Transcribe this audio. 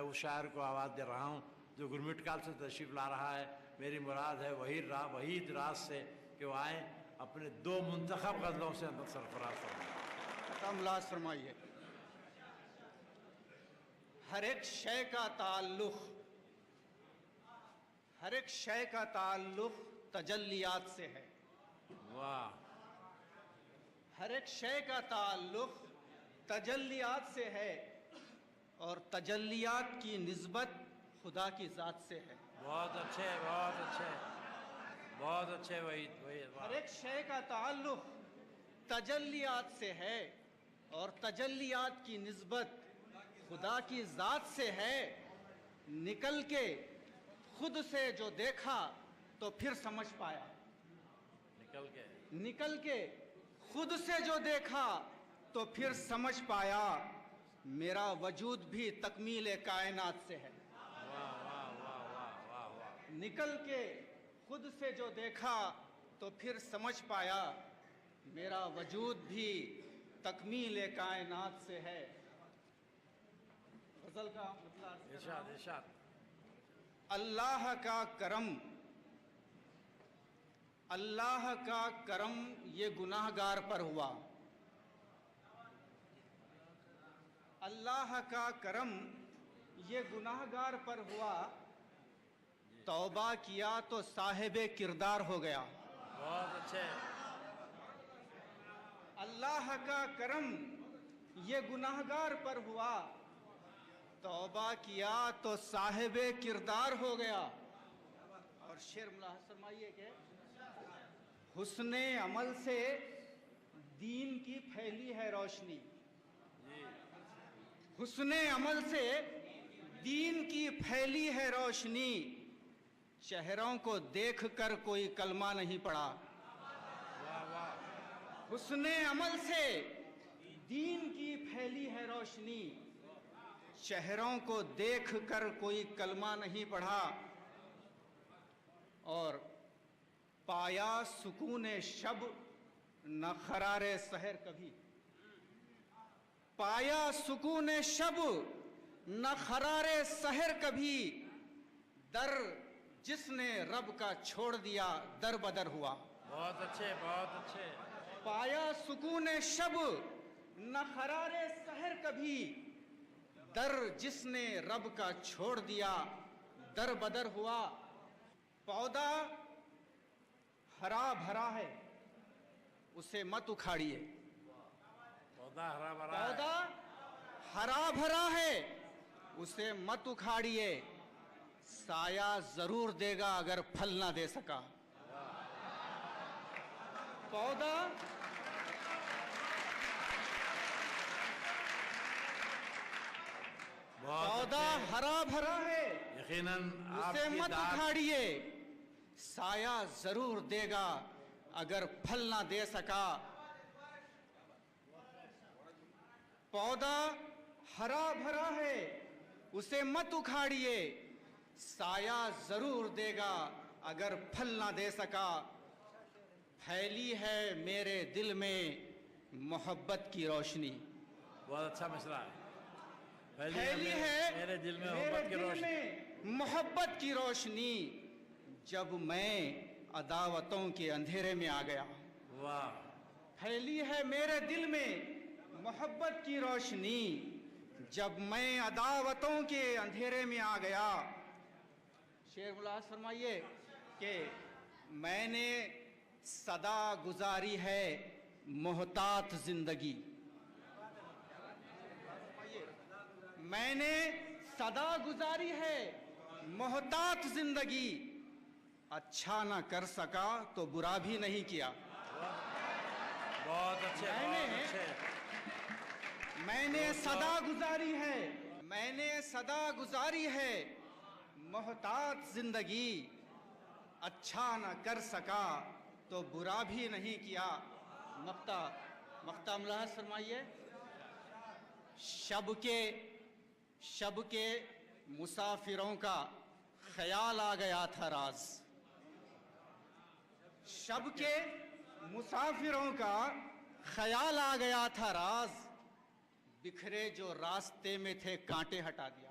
اس شاعر کو آواز دے رہا ہوں جو گرمٹ کال سے تشریف لا رہا ہے. میری مراد ہے وہی راز سے کہ وہ آئیں اپنے 2 منتخب غزلوں سے اندر سرفراز فرمائیں. ملاحظ فرمائیے. ہر ایک شے کا تعلق تجلیات سے ہے. واہ. ہر ایک شے کا تعلق تجلیات سے ہے اور تجلیات کی نسبت خدا کی ذات سے ہے. بہت اچھے بہت اچھے بہت اچھے. وہی ہر ایک شے کا تعلق تجلیات سے ہے اور تجلیات کی نسبت خدا کی ذات سے ہے. نکل کے خود سے جو دیکھا تو پھر سمجھ پایا. نکل کے خود سے جو دیکھا تو پھر سمجھ پایا میرا وجود بھی تکمیل کائنات سے ہے. نکل کے خود سے جو دیکھا تو پھر سمجھ پایا میرا وجود بھی تکمیل کائنات سے ہے. غزل کا مطلب ارشاد. اللہ کا کرم یہ گناہگار پر ہوا. اللہ کا کرم یہ گناہگار پر ہوا. توبہ کیا تو صاحب کردار ہو گیا. بہت اچھے. اللہ کا کرم یہ گناہگار پر ہوا. توبہ کیا تو صاحب کردار ہو گیا. اور شعر ملاحظ فرمائیے کہ حسن عمل سے دین کی پھیلی ہے روشنی. حسن عمل سے دین کی پھیلی ہے روشنی. چہروں کو دیکھ کر کوئی کلمہ نہیں پڑھا. حسن عمل سے دین کی پھیلی ہے روشنی. چہروں کو دیکھ کر کوئی کلمہ نہیں پڑھا. اور پایا سکون شب نہ قرار سحر کبھی. پایا سکون شب نہ قرار سحر کبھی. در جس نے رب کا چھوڑ دیا در بدر ہوا. بہت اچھے بہت اچھے. پایا سکون شب نہ قرار سحر کبھی. در جس نے رب کا چھوڑ دیا در بدر ہوا. پودا ہرا بھرا ہے اسے مت اکھاڑیے. پودا ہرا بھرا ہے اسے مت اکھاڑیے. سایہ ضرور دے گا اگر پھل نہ دے سکا. پودا ہرا بھرا ہے یقیناً اسے مت اکھاڑیے. سایہ ضرور دے گا اگر پھل نہ دے سکا. پودا ہرا بھرا ہے اسے مت اکھاڑیے. سایہ ضرور دے گا اگر پھل نہ دے سکا. پھیلی ہے میرے دل میں محبت کی روشنی. بہت اچھا مسئلہ ہے. پھیلی ہے میرے دل میں محبت کی روشنی. جب میں عداوتوں کے اندھیرے میں آ گیا. واہ. پھیلی ہے میرے دل میں محبت کی روشنی. جب میں عداوتوں کے اندھیرے میں آ گیا. شعر ملاحظ فرمائیے کہ میں نے صدا گزاری ہے محتاط زندگی. میں نے صدا گزاری ہے محتاط زندگی. اچھا نہ کر سکا تو برا بھی نہیں کیا. بہت اچھے. میں نے صدا گزاری ہے محتاط زندگی. اچھا نہ کر سکا تو برا بھی نہیں کیا. مقطع ملاحظ فرمائیے. شب کے مسافروں کا خیال آ گیا تھا راز. شب کے مسافروں کا خیال آ گیا تھا راز. بکھرے جو راستے میں تھے کانٹے ہٹا دیا.